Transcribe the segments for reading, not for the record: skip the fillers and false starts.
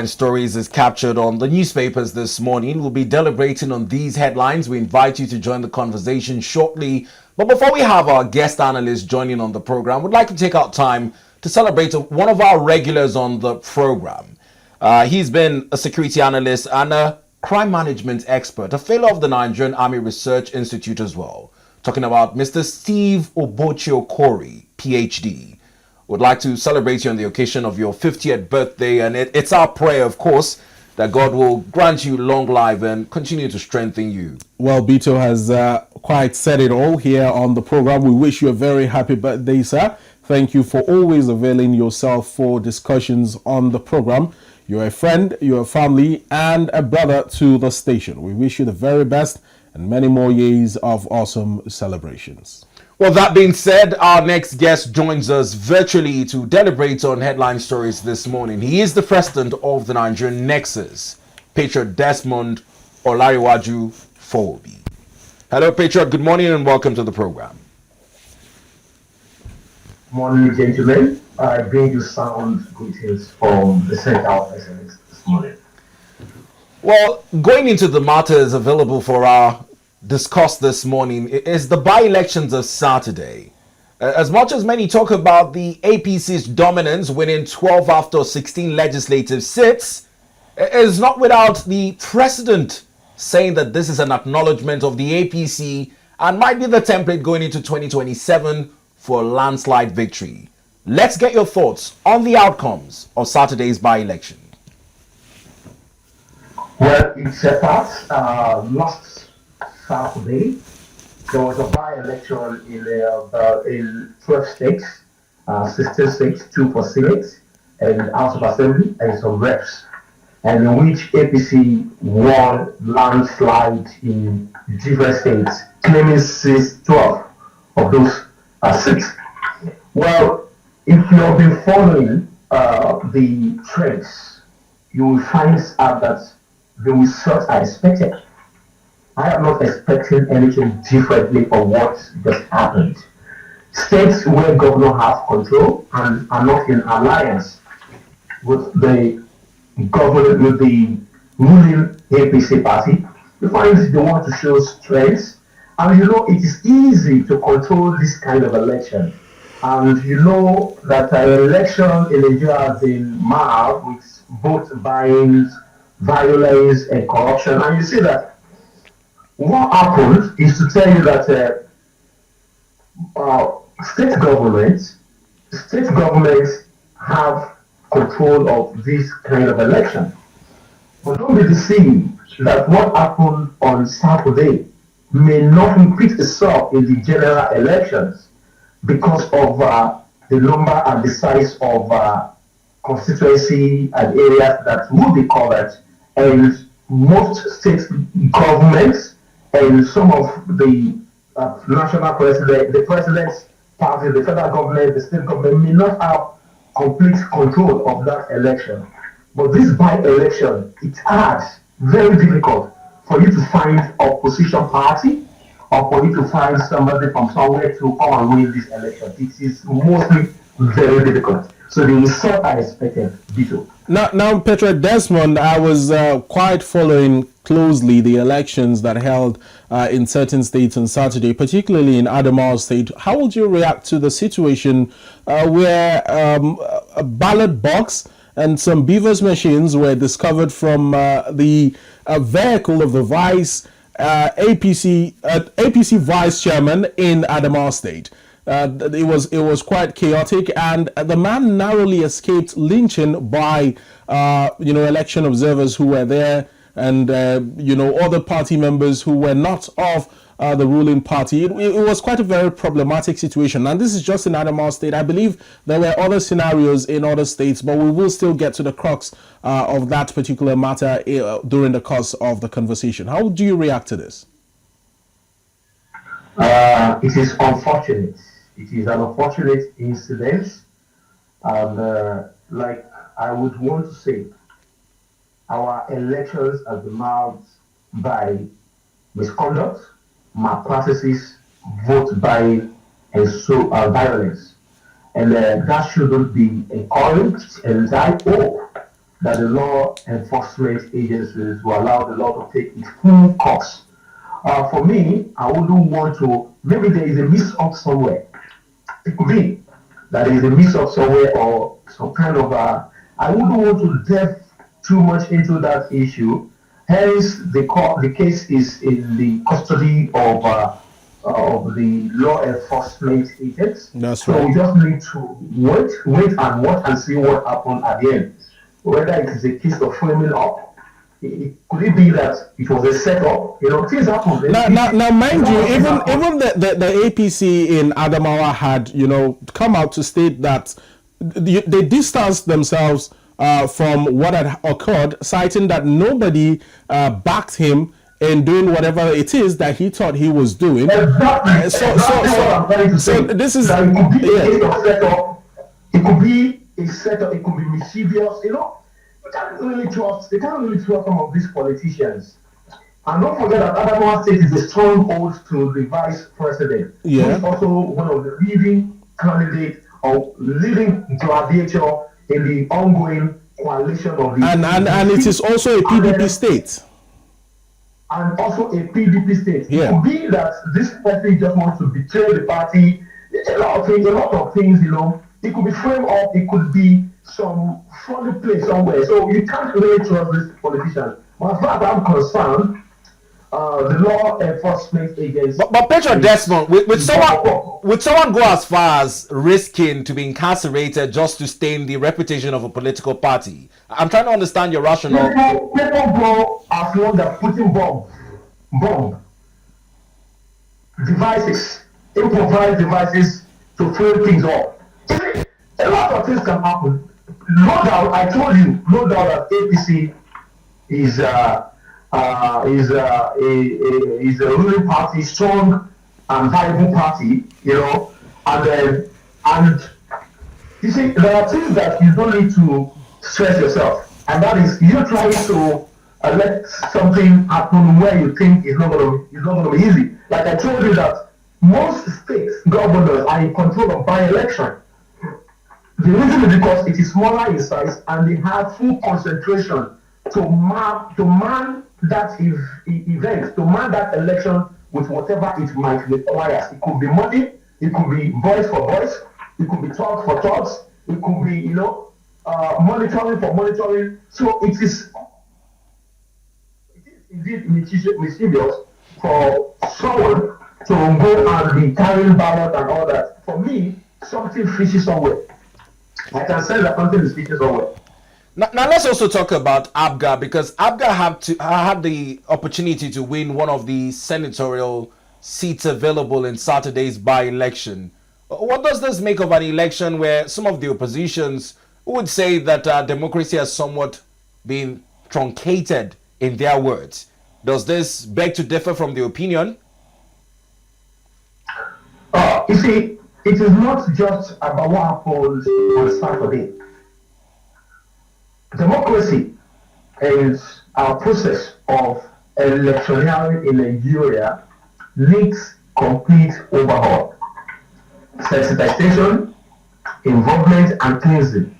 Stories is captured on the newspapers this morning. We'll be deliberating on these headlines. We invite you to join the conversation shortly. But before we have our guest analyst joining on the program, we'd like to take out time to celebrate one of our regulars on the program. He's been a security analyst and a crime management expert, a fellow of the Nigerian Army Research Institute as well. Talking about Mr. Steve Obochi-Okori, PhD. Would like to celebrate you on the occasion of your 50th birthday, and it's our prayer, of course, that God will grant you long life and continue to strengthen you. Well, Bito has quite said it all here on the program. We wish you a very happy birthday, sir. Thank you for always availing yourself for discussions on the program. You're a friend, you're a family, and a brother to the station. We wish you the very best and many more years of awesome celebrations. Well, that being said, our next guest joins us virtually to deliberate on headline stories this morning. He is the president of the Nigeria Nexus, Patriot Desmond Fowobi. Hello, Patriot. Good morning and welcome to the program. Morning, gentlemen. I bring you sound greetings from the Center of Excellence this morning. Well, going into the matters available for our discuss this morning is the by-elections of Saturday. As much as many talk about the APC's dominance, winning 12 after 16 legislative seats, it is not without the president saying that this is an acknowledgement of the APC and might be the template going into 2027 for a landslide victory. Let's get your thoughts on the outcomes of Saturday's by-election. Well, it's a part last Saturday, there was a by-election in 12 states, 16 states, 2 for Senate, and House of Assembly, and some reps, and in which APC won landslide in different states, claiming 12 of those seats. Well, if you have been following the trends, you will find out that the results are expected. I am not expecting anything differently from what just happened. States where governors have control and are not in alliance with the government, with the ruling APC party, you find they want to show strength. And you know, it is easy to control this kind of election. And you know that an election in Nigeria has been marred with vote buying, violence, and corruption. And you see that what happened is to tell you that state governments have control of this kind of election. But don't be deceived that what happened on Saturday may not repeat itself in the general elections because of the number and the size of constituency and areas that will be covered, and most state governments and some of the national president, the president's party, the federal government, the state government may not have complete control of that election. But this by-election, it's hard, very difficult for you to find opposition party or for you to find somebody from somewhere to come and win this election. It is mostly very difficult. So the result I expected, Bito. Now, Patriot Desmond, I was quite following closely the elections that held in certain states on Saturday, particularly in Adamawa State. How would you react to the situation where a ballot box and some beavers machines were discovered from the vehicle of the APC vice chairman in Adamawa State? It was quite chaotic, and the man narrowly escaped lynching by election observers who were there, and other party members who were not of the ruling party. It was quite a very problematic situation, and this is just in Adamawa State. I believe there were other scenarios in other states, but we will still get to the crux of that particular matter during the course of the conversation. How do you react to this? It is unfortunate. It is an unfortunate incident, and like I would want to say, our elections have been marked by misconduct, malpractices, vote buying, and so violence. And that shouldn't be encouraged. And I hope that the law enforcement agencies will allow the law to take its full course. For me, I wouldn't want to, maybe there is a mix-up somewhere. It could be that there is a mix-up somewhere or some kind of I wouldn't want to delve too much into that issue. Hence, the case is in the custody of the law enforcement agents. That's So right. we just need to wait and watch and see what happens at the end. Whether it is a case of framing up, could it be that it was a setup? Things happen. Now, mind you, even the APC in Adamawa had, come out to state that they distanced themselves from what had occurred, citing that nobody backed him in doing whatever it is that he thought he was doing. Exactly. Exactly what I'm trying to say. This is that it could be a case of setup. It could be a setup. It could be mischievous. You can't really trust. They can't really trust some of these politicians. And don't forget that Adamawa State is a stronghold to the vice president. Yeah. Who is also one of the leading candidates or leading gladiator in the ongoing coalition of the and it is also a PDP state. And also a PDP state. Yeah. It could be that this person just wants to betray the party. A lot of things, It could be framed up. It could be some funny place somewhere. So you can't really trust these politicians. But as far as I'm concerned, the law enforcement agents. But Patriot Desmond, would someone go as far as risking to be incarcerated just to stain the reputation of a political party? I'm trying to understand your rationale. People go as long as putting bomb devices, improvised devices to frame things up. A lot of things can happen. No doubt, I told you, no doubt that APC is a ruling party, strong and viable party, and you see, there are things that you don't need to stress yourself, and that is you trying to let something happen where you think it's not going to be easy. Like I told you that most states governors are in control of by-election. The reason is because it is smaller in size and they have full concentration to man that event, to man that election with whatever it might require. It could be money, it could be voice for voice, it could be talk for talks, it could be, monitoring for monitoring. So it is indeed mischievous for someone to go and be carrying ballot and all that. For me, something fishy somewhere. I can say that something is fishy somewhere. Now let's also talk about APGA, because APGA had the opportunity to win one of the senatorial seats available in Saturday's by-election. What does this make of an election where some of the oppositions would say that democracy has somewhat been truncated, in their words? Does this beg to differ from the opinion? You see, it is not just about what happens on Saturday. Democracy is our process of electioneering in Nigeria needs complete overhaul. Sensitization, involvement, and cleansing.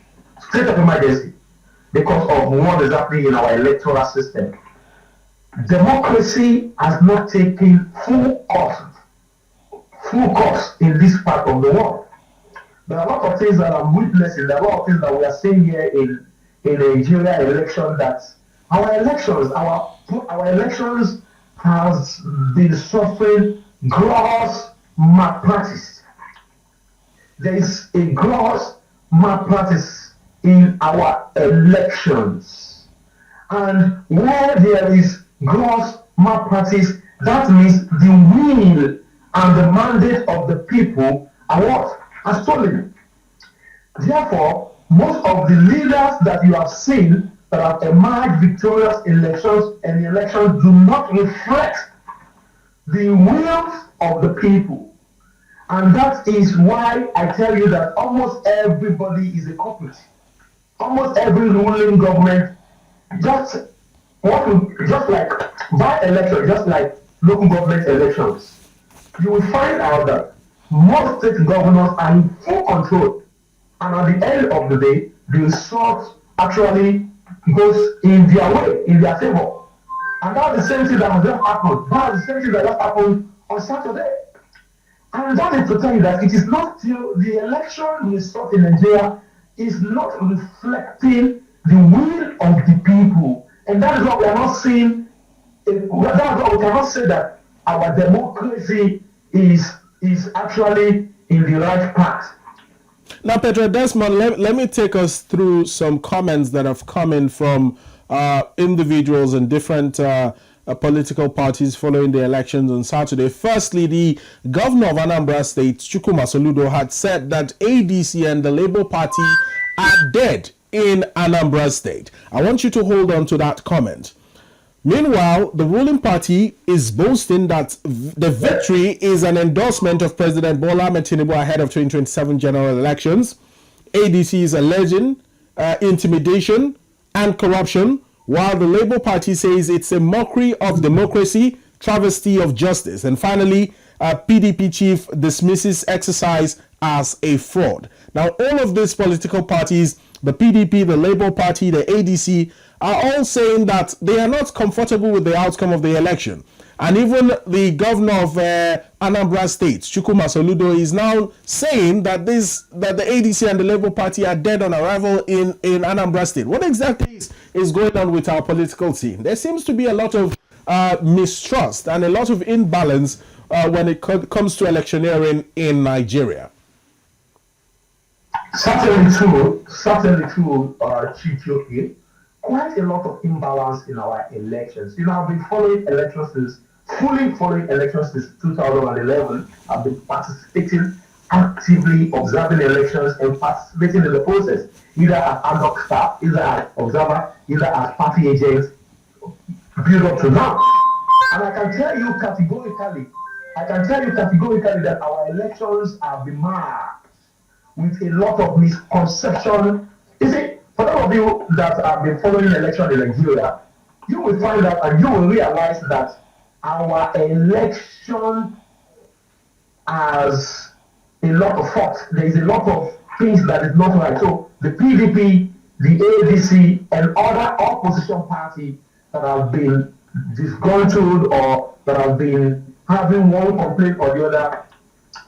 State of emergency because of what is happening in our electoral system. Democracy has not taken full course in this part of the world. There are a lot of things that I'm witnessing, there are a lot of things that we are seeing here in Nigeria election, that our elections has been suffering gross malpractice. There is a gross malpractice in our elections. And where there is gross malpractice, that means the will and the mandate of the people are what? Are stolen. Therefore, most of the leaders that you have seen that have emerged victorious elections and elections do not reflect the will of the people. And that is why I tell you that almost everybody is a culprit. Almost every ruling government just like by-election, just like local government elections, you will find out that most state governors are in full control. And at the end of the day, the results actually goes in their way, in their favor. And that's the same thing that has just happened. That's the same thing that just happened on Saturday. And that is to tell you that it is not still the election result in Nigeria is not reflecting the will of the people. And that is what we are not seeing. That is why we cannot say that our democracy is actually in the right path. Now, Patriot Desmond, let me take us through some comments that have come in from individuals and different political parties following the elections on Saturday. Firstly, the governor of Anambra State, Chukwuma Soludo, had said that ADC and the Labour Party are dead in Anambra State. I want you to hold on to that comment. Meanwhile, the ruling party is boasting that the victory is an endorsement of President Bola Ahmed Tinubu ahead of 2027 general elections. ADC is alleging intimidation and corruption, while the Labour Party says it's a mockery of democracy, travesty of justice. And finally, PDP chief dismisses exercise as a fraud. Now, all of these political parties, the PDP, the Labour Party, the ADC, are all saying that they are not comfortable with the outcome of the election. And even the governor of Anambra State, Chukwuma Soludo, is now saying that the ADC and the Labour Party are dead on arrival in Anambra State. What exactly is going on with our political scene? There seems to be a lot of mistrust and a lot of imbalance when it comes to electioneering in Nigeria. Certainly true, Chief Yoki. Quite a lot of imbalance in our elections. You know, I've been fully following elections since 2011. I've been participating, actively observing elections and participating in the process, either as ad hoc staff, either as observer, either as party agents, build up to now. And I can tell you categorically that our elections have been marked with a lot of misconception. You see, for those of you that have been following election in Nigeria, you will find out and you will realize that our election has a lot of faults. There is a lot of things that is not right. So the PDP, the ADC, and other opposition parties that have been disgruntled or that have been having one complaint or the other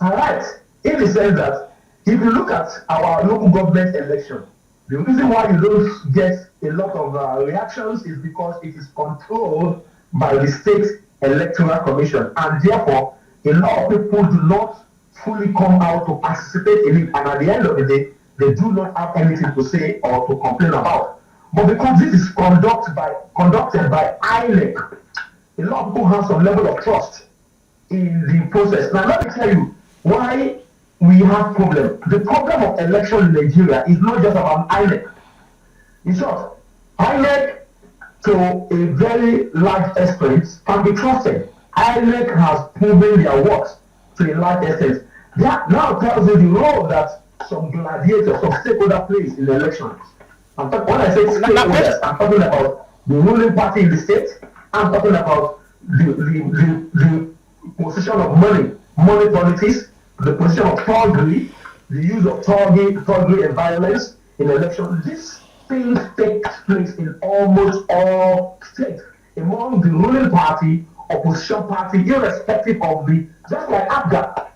are right. In the sense that if you look at our local government election, the reason why you don't get a lot of reactions is because it is controlled by the state electoral commission, and therefore a lot of people do not fully come out to participate in it, and at the end of the day, they do not have anything to say or to complain about. But because this is conducted by INEC, a lot of people have some level of trust in the process. Now let me tell you why we have problem. The problem of election in Nigeria is not just about INEC. In short, INEC to a very large extent can be trusted. INEC has proven their works to a large extent. That now tells you the role that some gladiators, some stakeholders plays in the elections. When I say stakeholders, I'm talking about the ruling party in the state. I'm talking about the position of money politics, the position of thuggery, the use of thuggery and violence in elections. This thing takes place in almost all states among the ruling party, opposition party, irrespective of just like Abga.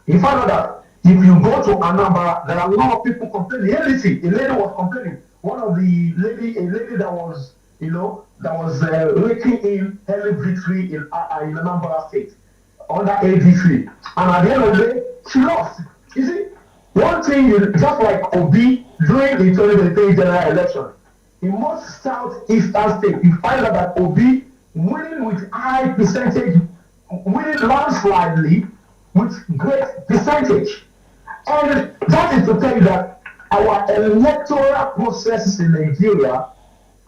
You find out that if you go to Anambra, there are a lot of people complaining. A lady was complaining. A lady that was, raking in early victory in Anambra State under ADC. And at the end of the day, she lost. You see, one thing is just like Obi during the 2023 general election. In most southeastern states, you find out that Obi winning with high percentage, winning landslidely with great percentage. And that is to tell you that our electoral processes in Nigeria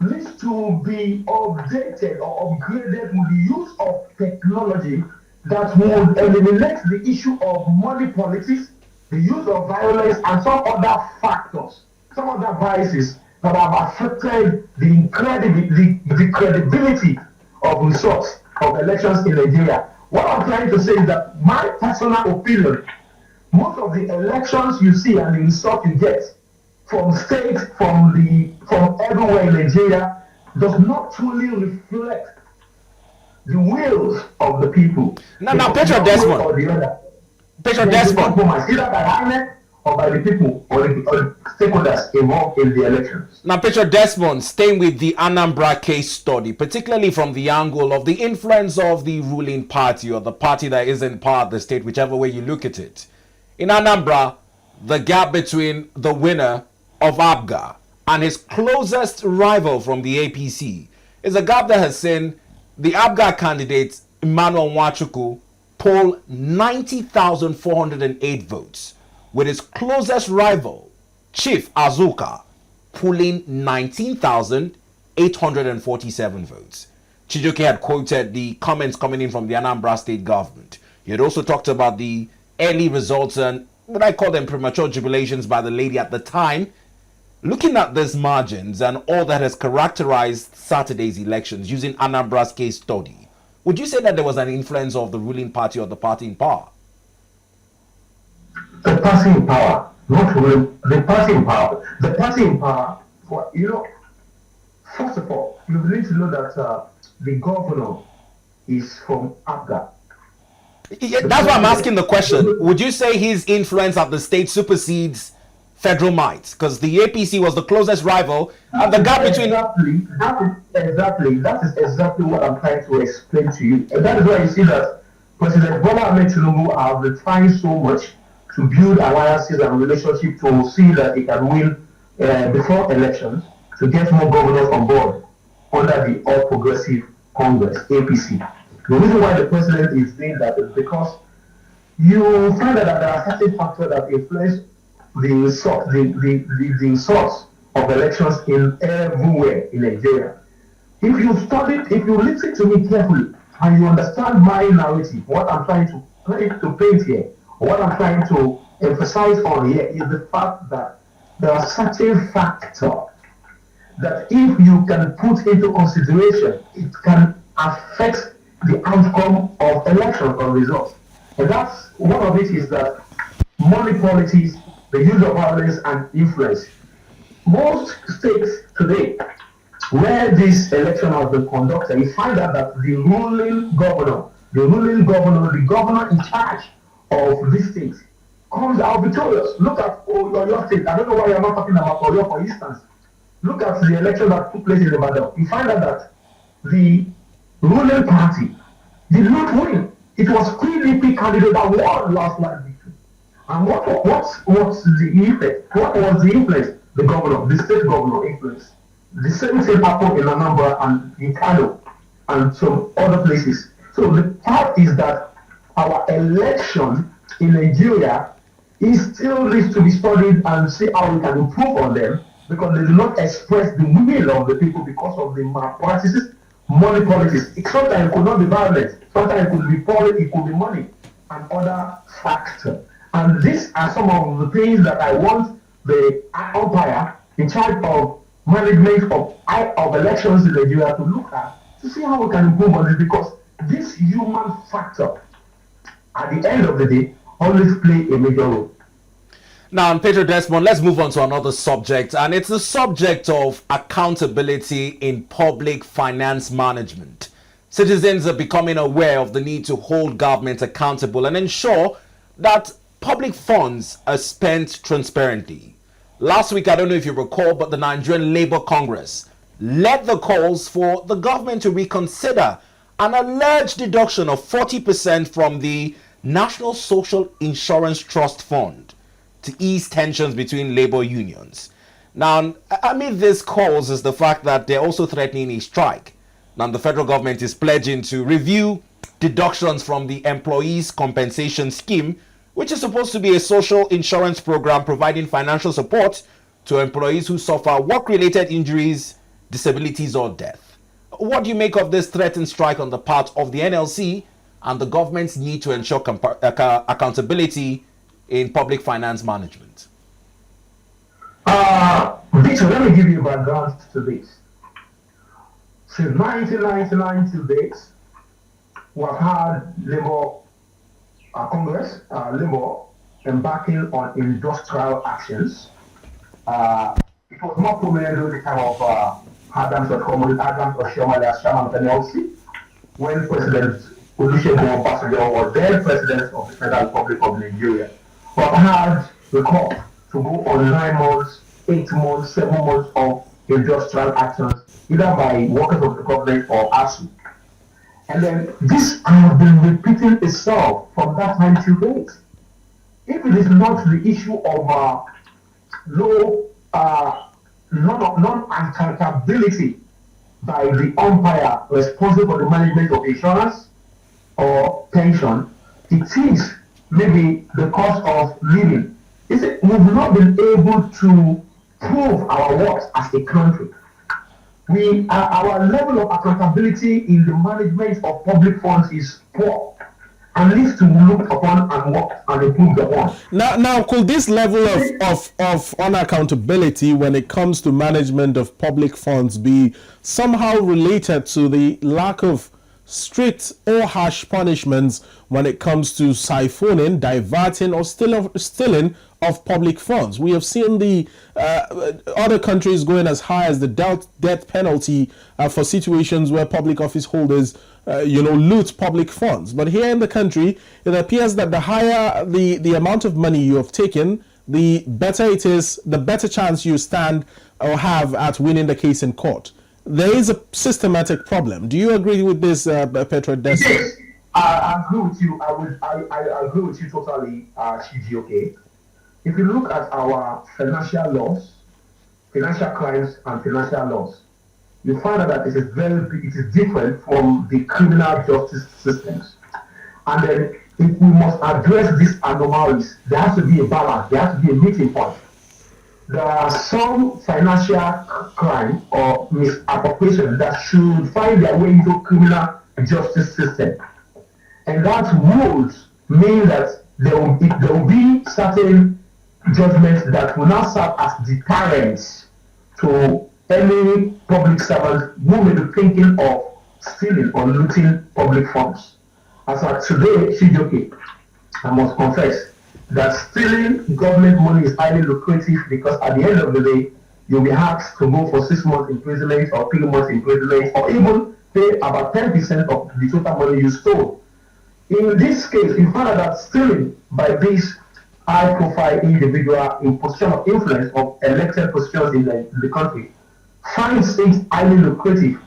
needs to be updated or upgraded with the use of technology that would eliminate the issue of money politics, the use of violence, and some other factors, some other biases that have affected the credibility of results of elections in Nigeria. What I'm trying to say is that my personal opinion, most of the elections you see and the results you get from the from everywhere in Nigeria does not truly reflect the wills of the people. Now, Patriot Desmond. Or the other. Patriot There's a Desmond. compromise, either by INEC or by the people or the stakeholders involved in the elections. Now, Patriot Desmond, staying with the Anambra case study, particularly from the angle of the influence of the ruling party or the party that is in power of the state, whichever way you look at it. In Anambra, the gap between the winner of ABGA and his closest rival from the APC is a gap that has seen the ABGA candidate, Emmanuel Nwachukwu, poll 90,408 votes, with his closest rival, Chief Azuka, pulling 19,847 votes. Chijoke had quoted the comments coming in from the Anambra state government. He had also talked about the early results and what I call them premature jubilations by the lady at the time. Looking at these margins and all that has characterized Saturday's elections using Anambra's case study, would you say that there was an influence of the ruling party or the party in power? The party in power, not really, the party in power. The party in power, for, first of all, you need to know that the governor is from ABGA. Yeah, that's why I'm asking the question. Would you say his influence at the state supersedes federal might? Because the APC was the closest rival, and the gap between... That is exactly what I'm trying to explain to you. And that is why you see that President Bola Ahmed Tinubu have been trying so much to build alliances and relationships to see that he can win before elections, to get more governors on board under the All Progressive Congress, APC. The reason why the president is doing that is because you find that there are certain factors that influence the source of elections in everywhere in Nigeria. If you listen to me carefully and you understand my narrative, what I'm trying to paint here, what I'm trying to emphasize on here is the fact that there are certain factors that if you can put into consideration, it can affect the outcome of elections or results. And that's one of it is that money politics, the use of violence and influence. Most states today, where this election has been conducted, you find out that the governor in charge of these things comes out victorious. Look at your state. I don't know why you're not talking about Oyo, for instance. Look at the election that took place in Ibadan. You find out that the ruling party did not win. It was PDP candidate that won last night victory. And what was the effect? What was the influence? The governor, the state governor influence. The same thing happened in Anambra and in Kano and some other places. So the part is that our election in Nigeria still needs to be studied and see how we can improve on them, because they do not express the will of the people because of the malpractices, money politics. Sometimes it could not be violence, sometimes it could be politics, it could be money and other factors. And these are some of the things that I want the umpire in charge of management of elections in Nigeria to look at, to see how we can improve on it, because this human factor at the end of the day always play a major role. Now, Patriot Desmond, let's move on to another subject, and it's the subject of accountability in public finance management. Citizens are becoming aware of the need to hold government accountable and ensure that public funds are spent transparently. Last week, I don't know if you recall, but the Nigerian Labour Congress led the calls for the government to reconsider an alleged deduction of 40% from the National Social Insurance Trust Fund to ease tensions between labor unions. Now, amid these calls is the fact that they're also threatening a strike. Now, the federal government is pledging to review deductions from the Employees Compensation Scheme, which is supposed to be a social insurance program providing financial support to employees who suffer work-related injuries, disabilities, or death. What do you make of this threatened strike on the part of the NLC and the government's need to ensure accountability in public finance management? Victor, let me give you background to this. Since 1999 to date, we've had Labour Congress, Labour embarking on industrial actions It was more prominent during the time of Adams or Shomali as chairman of the NLC, when President Olusegun Obasanjo was then president of the Federal Republic of Nigeria, but had the call to go on 9 months, 8 months, 7 months of industrial actions, either by workers of the government or ASU. And then this has been repeating itself from that time to date. If it is not the issue of non-accountability by the umpire responsible for the management of insurance or pension, it is maybe the cost of living. We've not been able to prove our worth as a country. Our level of accountability in the management of public funds is poor and needs to be looked upon and worked and improved upon. Now, could this level of unaccountability when it comes to management of public funds be somehow related to the lack of strict or harsh punishments when it comes to siphoning, diverting, or stealing of public funds? We have seen the other countries going as high as the death penalty for situations where public office holders loot public funds. But here in the country, it appears that the higher the amount of money you have taken, the better it is, the better chance you stand or have at winning the case in court. There is a systematic problem. Do you agree with this, Patriot Desmond? Yes, I agree with you. I agree with you totally, Chiji, okay? If you look at our financial laws, financial crimes and financial laws, you find out that it is different from the criminal justice systems. And then if we must address these anomalies, there has to be a balance, there has to be a meeting point. There are some financial crime or misappropriation that should find their way into criminal justice system. And that would mean that there will be certain judgments that will now serve as deterrents to any public servant who may be thinking of stealing or looting public funds. As of today, Shijoke, I must confess that stealing government money is highly lucrative because at the end of the day, you'll be asked to go for 6 months imprisonment or 3 months imprisonment or even pay about 10% of the total money you stole. In this case, you find out that stealing by this high-profile individual in position of influence of elected positions in the country finds it highly lucrative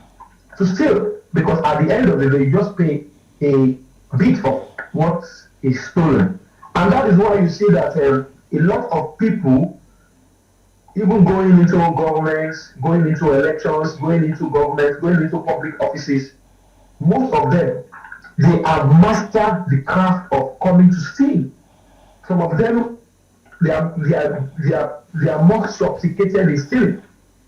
to steal because at the end of the day, you just pay a bit of what is stolen. And that is why you see that a lot of people, even going into governments, going into elections, going into governments, going into public offices, most of them, they have mastered the craft of coming to steal. Some of them, they are more sophisticated in stealing.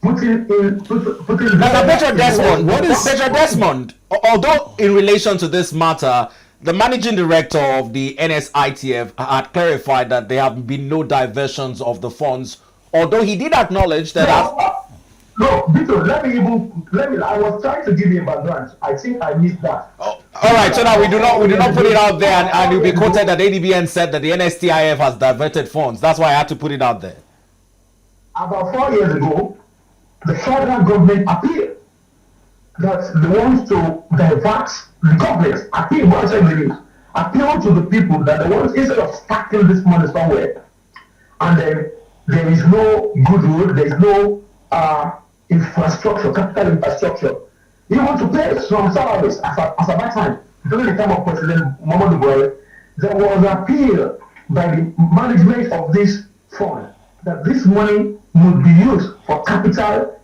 Putting Patriot Desmond, Patriot Desmond, although in relation to this matter, the managing director of the NSITF had clarified that there have been no diversions of the funds, although he did acknowledge that. No, Victor, let me. I was trying to give you a background. I think I missed that. Oh, all right, so now we do not put it out there, and you'll be quoted that ADBN said that the NSTIF has diverted funds. That's why I had to put it out there. About 4 years ago, the federal government appeared that they want to divert the government. Appeal to the people that they want, instead of stacking this money somewhere, and then there is no good road, there is no infrastructure, capital infrastructure. You want to pay some salaries as at that time. During the time of President Muhammadu Buhari, there was an appeal by the management of this fund that this money would be used for capital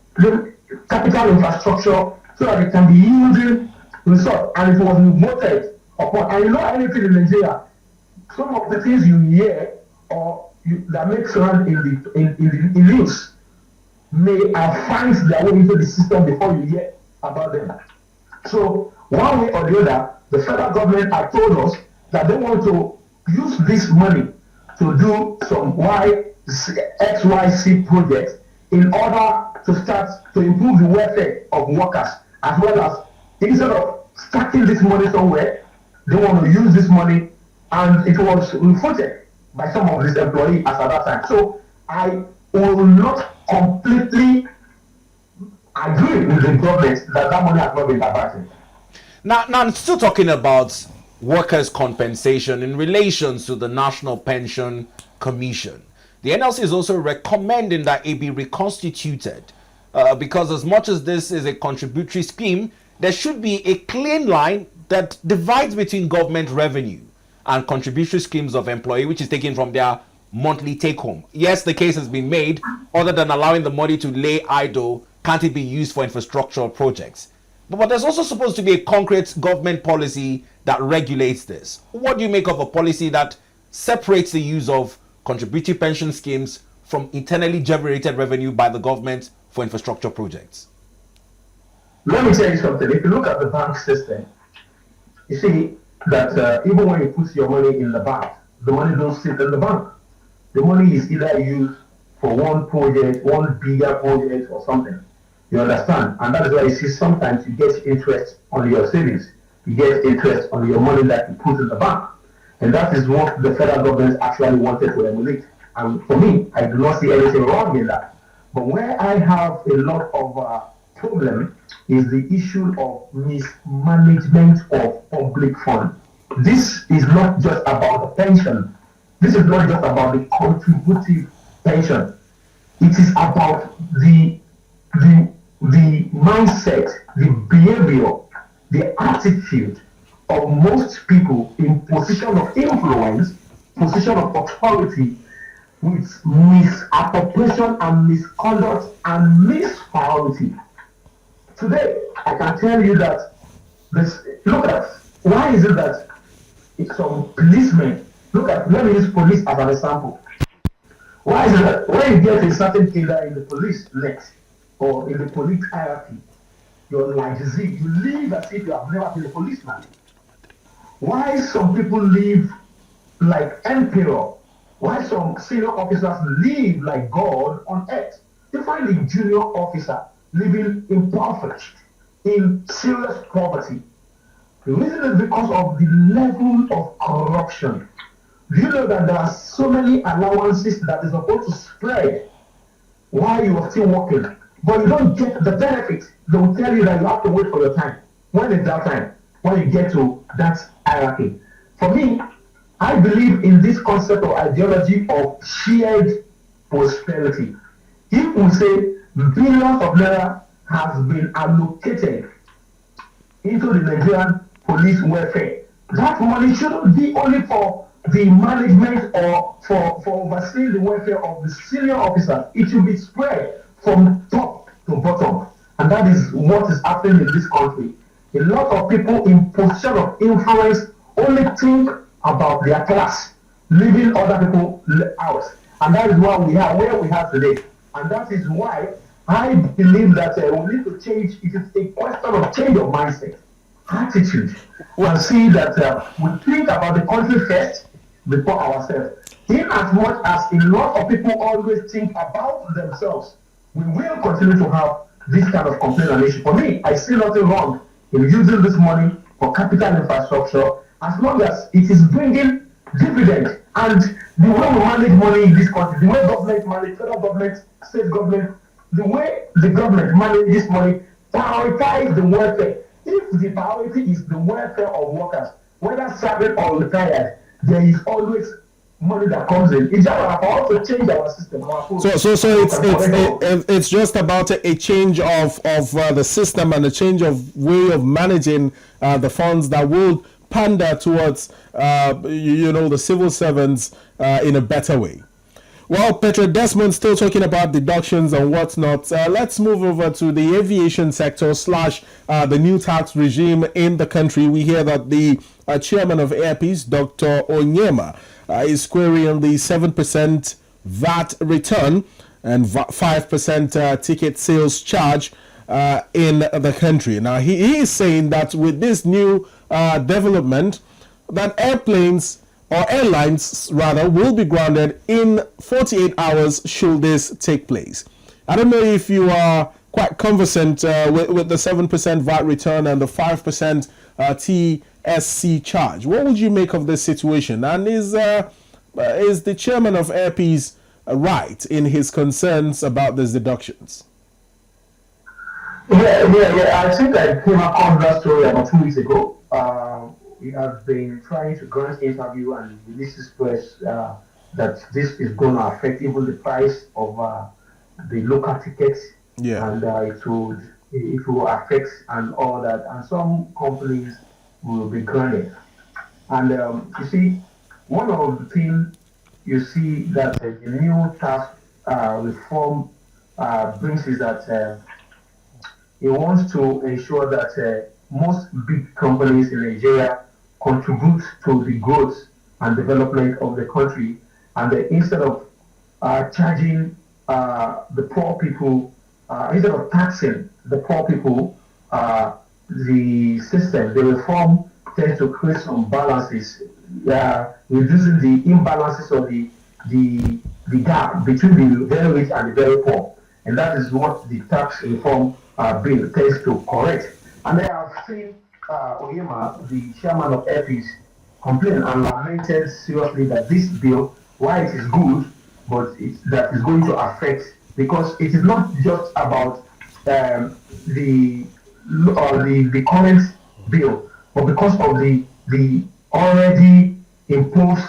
infrastructure so that it can be yielding result. And it was voted upon. And you know anything in Nigeria, some of the things you hear or that makes around in the news may have found their way into the system before you hear about them. So one way or the other, the federal government has told us that they want to use this money to do some XYC projects in order to start to improve the welfare of workers, as well as instead of stacking this money somewhere, they want to use this money, and it was refuted by some of these employees as at that time. So I will not completely agree with the government that that money has not been diverted. Now, I'm still talking about workers' compensation in relation to the National Pension Commission. The NLC is also recommending that it be reconstituted because as much as this is a contributory scheme, there should be a clean line that divides between government revenue and contributory schemes of employee, which is taken from their monthly take-home. Yes, the case has been made, other than allowing the money to lay idle, can't it be used for infrastructural projects? But there's also supposed to be a concrete government policy that regulates this. What do you make of a policy that separates the use of contributory pension schemes from internally generated revenue by the government for infrastructure projects? Let me tell you something. If you look at the bank system, you see that even when you put your money in the bank, the money don't sit in the bank. The money is either used for one project, one bigger project or something. You understand? And that is why you see sometimes you get interest on your savings. You get interest on your money that you put in the bank. And that is what the federal government actually wanted to emulate. And for me, I do not see anything wrong in that. But where I have a lot of problem is the issue of mismanagement of public funds. This is not just about the pension. This is not just about the contributive pension. It is about the mindset, the behavior, the attitude of most people in position of influence, position of authority, with misappropriation and misconduct and mispriority. Today, I can tell you that look at why is it that some policemen, let me use police as an example. Why is it that when you get a certain killer in the police net or in the police hierarchy, you're like disease, you live as if you have never been a policeman? Why some people live like emperor? Why some senior officers live like God on earth? You find a junior officer living impoverished, in serious poverty. The reason is because of the level of corruption. Do you know that there are so many allowances that is supposed to spread while you are still working, but you don't get the benefit? They will tell you that you have to wait for your time. When is that time? When you get to that hierarchy. For me, I believe in this concept of ideology of shared prosperity. If we say billions of naira has been allocated into the Nigerian police welfare, that money shouldn't be only for the management or for overseeing the welfare of the senior officers. It should be spread from top to bottom. And that is what is happening in this country. A lot of people in position of influence only think about their class, leaving other people out. And that is why we are where we are today. And that is why I believe that we need to change. It is a question of change of mindset, attitude, and see that we think about the country first before ourselves. In as much as a lot of people always think about themselves, we will continue to have this kind of complaint and issue. For me, I see nothing wrong in using this money for capital infrastructure as long as it is bringing dividend. And the way we manage money in this country, the way government manage, federal government, state government, the way the government manages money, prioritize the welfare. If the priority is the welfare of workers, whether serving or retired, there is always money that comes in. It's just about to change our system. It's just about a change of the system and a change of way of managing the funds that will pander towards the civil servants in a better way. Well, Patriot, Desmond still talking about deductions and whatnot. Let's move over to the aviation sector / the new tax regime in the country. We hear that the chairman of APC, Dr. Onyema, is querying the 7% VAT return and 5% ticket sales charge in the country. Now, he is saying that with this new development, that airlines will be grounded in 48 hours should this take place. I don't know if you are quite conversant with the 7% VAT return and the 5% TSC charge. What would you make of this situation? And is the chairman of APC right in his concerns about these deductions? Yeah. I think I came across that story about 2 weeks ago. We have been trying to grant interview and release this press that this is going to affect even the price of the local tickets, Yeah. and it will affect and all that, and some companies will be granted. And you see, one of the things you see that the new tax reform brings is that he wants to ensure that most big companies in Nigeria contribute to the growth and development of the country, and instead of charging the poor people, instead of taxing the poor people, the system, the reform tends to create some balances, reducing the imbalances or the gap between the very rich and the very poor. And that is what the tax reform bill tends to correct. And I have seen Oyema, the chairman of APC, complain and lamented seriously that this bill, while it is good, but that is going to affect, because it is not just about the current bill, but because of the already imposed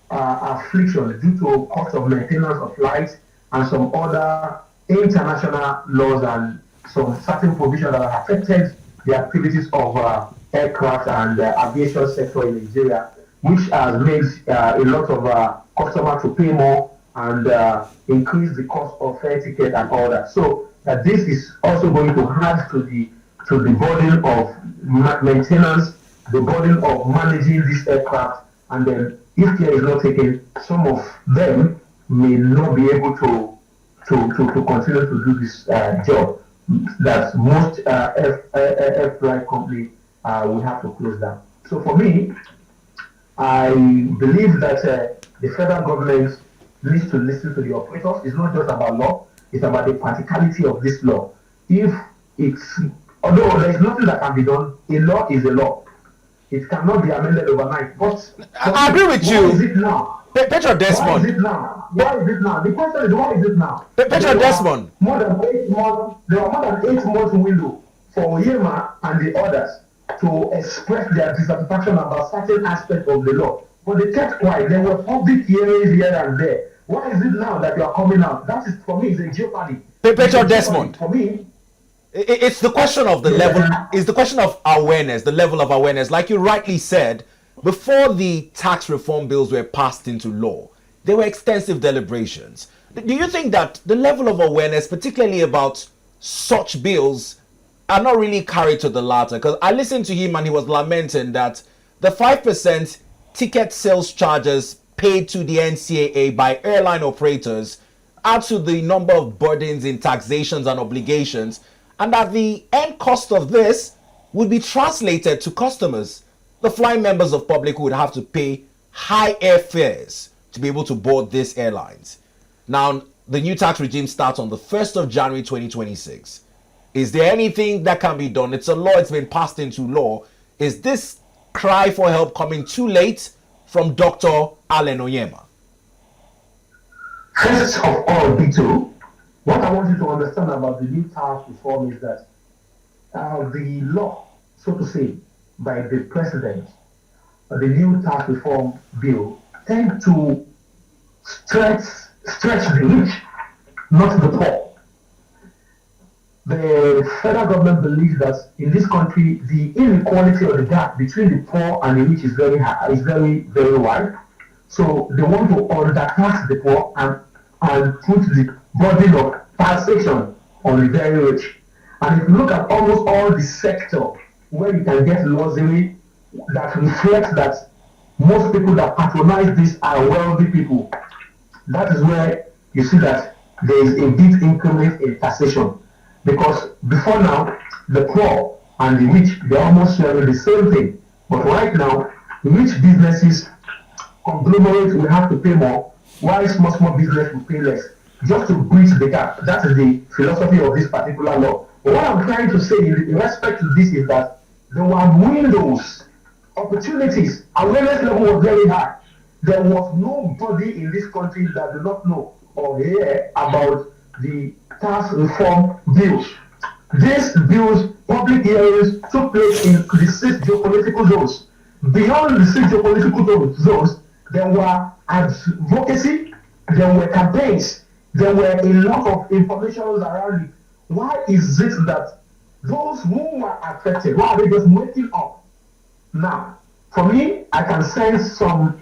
affliction due to cost of maintenance of flights and some other international laws and some certain provisions that have affected the activities of aircraft and aviation sector in Nigeria, which has made a lot of customers to pay more and increase the cost of fare ticket and all that. So this is also going to add to the burden of maintenance, the burden of managing this aircraft, and then if care is not taken, some of them may not be able to continue to do this job that most air flight company will have to close down. So for me, I believe that the federal government needs to listen to the operators. It's not just about law, it's about the practicality of this law. If it's, although there is nothing that can be done, a law is a law. It cannot be amended overnight. But I agree with you. Why is it now? Patriot Desmond. Why is it now? Why is it now? The question is, why is it now? Patriot Desmond. More than 8 months. There are more than 8 months window for Oyema and the others to express their dissatisfaction about certain aspects of the law. But they kept quiet. There were public hearings here and there. Why is it now that you are coming out? That is, for me, is a jeopardy. Patriot Desmond. For me, it's the question of the level, it's the question of awareness, the level of awareness. Like you rightly said, before the tax reform bills were passed into law, there were extensive deliberations. Do you think that the level of awareness, particularly about such bills, are not really carried to the latter? Because I listened to him and he was lamenting that the 5% ticket sales charges paid to the NCAA by airline operators add to the number of burdens in taxations and obligations, and that the end cost of this would be translated to customers, the flying members of public, who would have to pay high airfares to be able to board these airlines. Now, the new tax regime starts on the 1st of January 2026. Is there anything that can be done? It's a law, it's been passed into law. Is this cry for help coming too late from Dr. Allen Oyema? First of all, B2, what I want you to understand about the new tax reform is that the law, so to say, by the president, the new tax reform bill, tend to stretch the rich, not the poor. The federal government believes that in this country, the inequality or the gap between the poor and the rich is very high, is very, very wide. So they want to undertax the poor and put the burden of taxation on the very rich. And if you look at almost all the sector where you can get luxury that reflects that most people that patronize this are wealthy people, that is where you see that there is a big increment in taxation. Because before now, the poor and the rich, they're almost sharing the same thing. But right now, rich businesses, conglomerates will have to pay more, while small business will pay less, just to bridge the gap. That is the philosophy of this particular law. But what I'm trying to say in respect to this is that there were windows, opportunities, awareness level was very high. there was nobody in this country that did not know or hear about the tax reform bills. These bills, public hearings took place in the 6 geopolitical zones. Beyond the 6 geopolitical zones, there were advocacy, there were campaigns, there were a lot of information around it. Why is it that those who were affected, why are they just waking up? Now, for me, I can sense some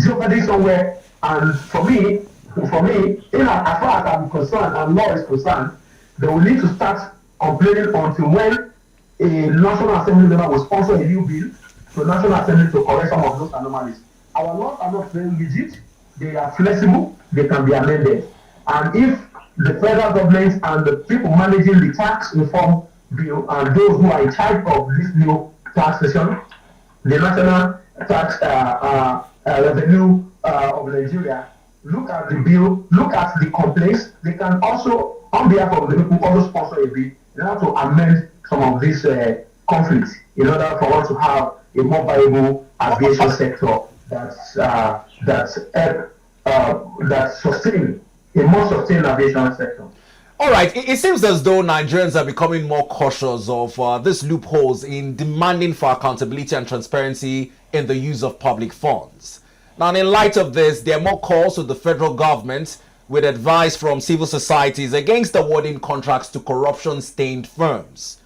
jeopardy somewhere, and for me, as far as I'm concerned and law is concerned, they will need to start complaining until when a National Assembly member will sponsor a new bill to National Assembly to correct some of those anomalies. Our laws are not very rigid, they are flexible, they can be amended. And if the federal government and the people managing the tax reform bill and those who are in charge of this new taxation, the National Tax Revenue of Nigeria, look at the bill, look at the complaints. They can also, on behalf of the people, also sponsor a bill in order to amend some of these conflicts in order for us to have a more viable aviation sector that's sustain a more sustained aviation sector. All right, it seems as though Nigerians are becoming more cautious of these loopholes in demanding for accountability and transparency in the use of public funds. Now, in light of this, there are more calls to the federal government with advice from civil societies against awarding contracts to corruption-stained firms.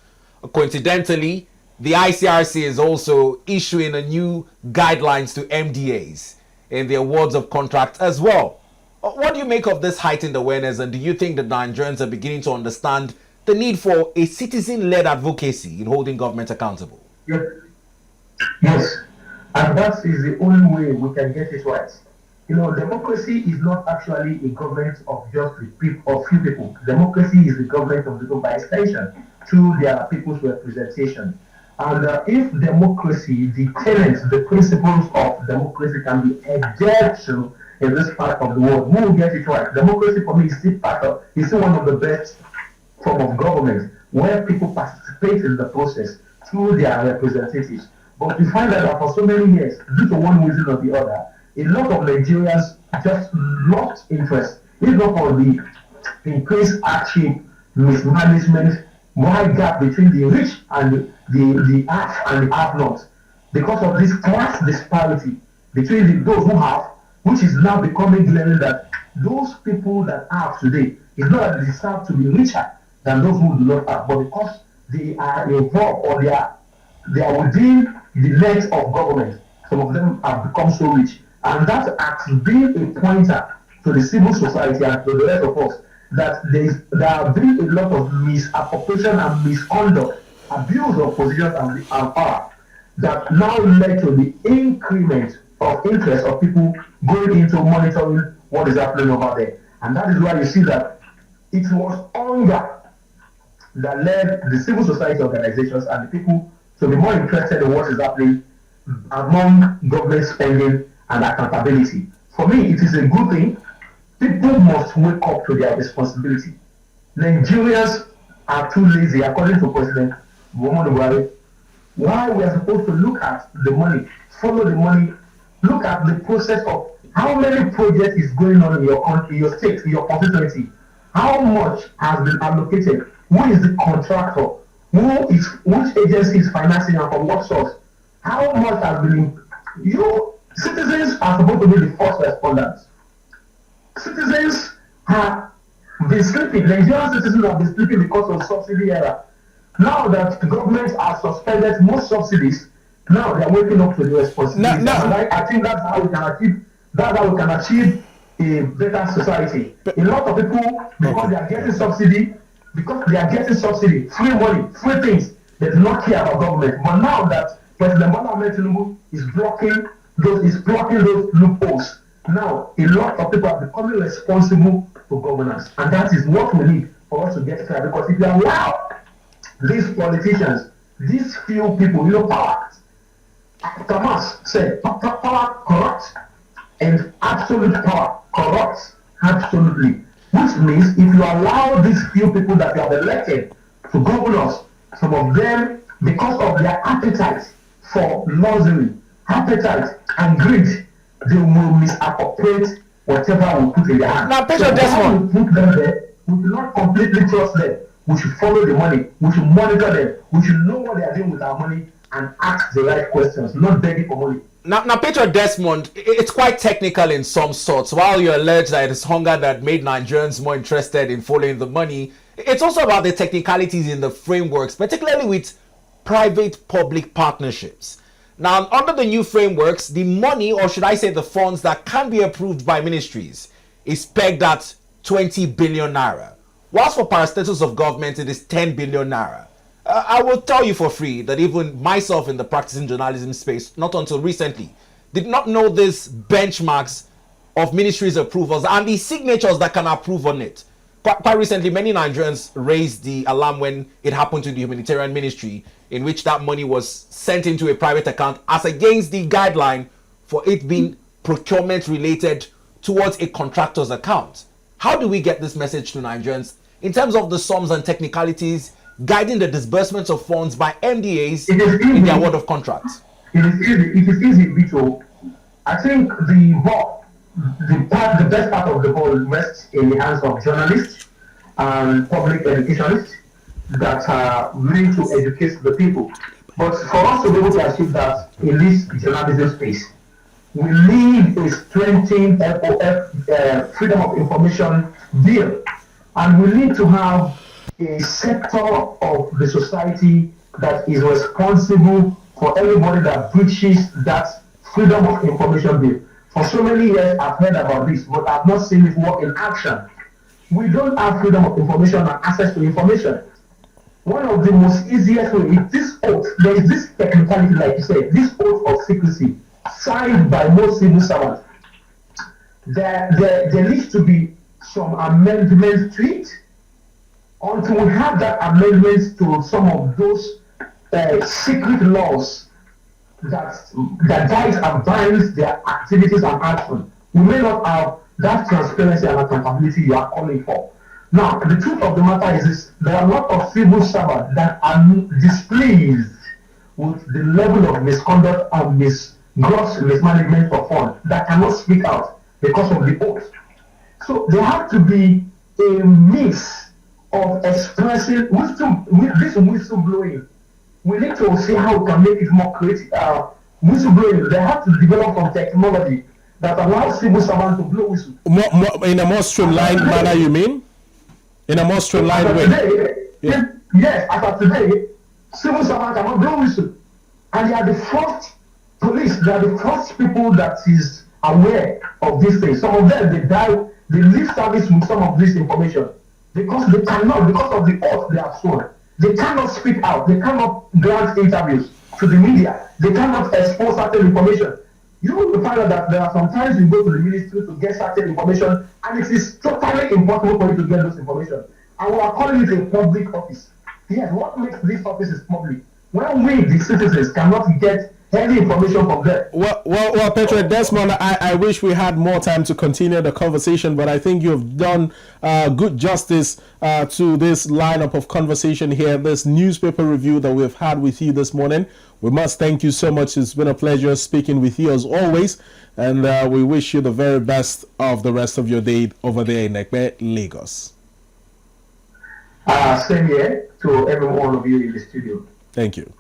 Coincidentally, the ICRC is also issuing a new guidelines to MDAs in the awards of contracts as well. What do you make of this heightened awareness, and do you think that Nigerians are beginning to understand the need for a citizen-led advocacy in holding government accountable? Yes, and that is the only way we can get it right. You know, democracy is not actually a government of just the people, of few people. Democracy is the government of the people by extension through their people's representation. And if democracy, the tenets, the principles of democracy can be adhered to in this part of the world, we will get it right. Democracy for me is still one of the best form of government where people participate in the process through their representatives. But we find that for so many years, due to one reason or the other, a lot of Nigerians just lost interest. If not for the increased hardship, mismanagement, wide gap between the rich and the have and the have not, because of this class disparity between those who have, which is now becoming glaring that those people that have today, it's not that they deserve to be richer than those who do not have, but because they are involved or they are within the lens of government, some of them have become so rich. And that has been a pointer to the civil society and to the rest of us that there have been a lot of misappropriation and misconduct, abuse of positions and power that now led to the increment of interest of people going into monitoring what is happening over there. And that is why you see that it was hunger that led the civil society organizations and the people to be more interested in what is happening among government spending and accountability. For me, it is a good thing. People must wake up to their responsibility. Nigerians are too lazy, according to President Muhammadu Buhari. Why we are supposed to look at the money, follow the money, look at the process of how many projects is going on in your country, your state, in your constituency, how much has been allocated, who is the contractor, which agency is financing and from what source, how much has been. Citizens are supposed to be the first responders. Citizens have been sleeping. Nigerian citizens have been sleeping because of subsidy era. Now that the government has suspended most subsidies, now they are waking up to the responsibility. I think that's how we can achieve. That's how we can achieve a better society. A lot of people, because they are getting subsidy, free money, free things, they do not care about government. But now that President Bola Ahmed Tinubu is blocking those loopholes, now a lot of people are becoming responsible for governance, and that is what we need for us to get clear. Because if you allow these politicians, these few people, power, Thomas said, power corrupts, and absolute power corrupts absolutely. Which means if you allow these few people that you have elected to govern us, some of them, because of their appetite for luxury, appetite and greed, they will misappropriate whatever we put in their hands. Now, Patriot Desmond, we put them there, we do not completely trust them. We should follow the money. We should monitor them. We should know what they are doing with our money and ask the right questions, not begging for money. Now, Patriot Desmond, it's quite technical in some sorts. While you allege that it is hunger that made Nigerians more interested in following the money, it's also about the technicalities in the frameworks, particularly with private-public partnerships. Now, under the new frameworks, the money, or should I say the funds that can be approved by ministries, is pegged at 20 billion naira. Whilst for parastatals of government, it is 10 billion naira. I will tell you for free that even myself in the practicing journalism space, not until recently, did not know these benchmarks of ministries' approvals and the signatures that can approve on it. Quite recently, many Nigerians raised the alarm when it happened to the humanitarian ministry, in which that money was sent into a private account as against the guideline for it being procurement related towards a contractor's account. How do we get this message to Nigerians in terms of the sums and technicalities guiding the disbursements of funds by MDAs in their award of contracts? It is easy, Vito. I think the best part of the ball rests in the hands of journalists and public educationists that are willing to educate the people. But for us to be able to achieve that in this journalism space, we need a strengthened freedom of information bill, and we need to have a sector of the society that is responsible for everybody that breaches that freedom of information bill. For so many years, I've heard about this, but I've not seen it work in action. We don't have freedom of information and access to information. One of the most easiest ways is this oath. There is this technicality, like you said, this oath of secrecy signed by most civil servants. There needs to be some amendments to it. Until we have that amendment to some of those secret laws that guides and binds their activities and action, we may not have that transparency and accountability you are calling for. Now, the truth of the matter is this: there are a lot of civil servants that are displeased with the level of misconduct and gross mismanagement of funds that cannot speak out because of the oath. So there has to be a mix of expressing wisdom with this whistleblowing. We need to see how we can make it more creative. Whistleblowing, they have to develop some technology that allows civil servants to blow whistle. In a more streamlined manner, you mean? In a more streamlined way? Today, yes, as of today, civil servants cannot blow whistle. And they are the first police, they are the first people that is aware of these things. Some of them, they leave service with some of this information. Because they cannot, because of the oath they have sworn, they cannot speak out, they cannot grant interviews to the media, they cannot expose certain information. You will find out that there are sometimes you go to the ministry to get certain information, and it is totally impossible for you to get those information. And we are calling it a public office. Yes, what makes this office is public? When we, the citizens, cannot get any information from there. Well, Patriot Desmond, I wish we had more time to continue the conversation, but I think you've done good justice to this lineup of conversation here, this newspaper review that we've had with you this morning. We must thank you so much. It's been a pleasure speaking with you as always, and we wish you the very best of the rest of your day over there in Ekpe, Lagos. Same here to every one of you in the studio. Thank you.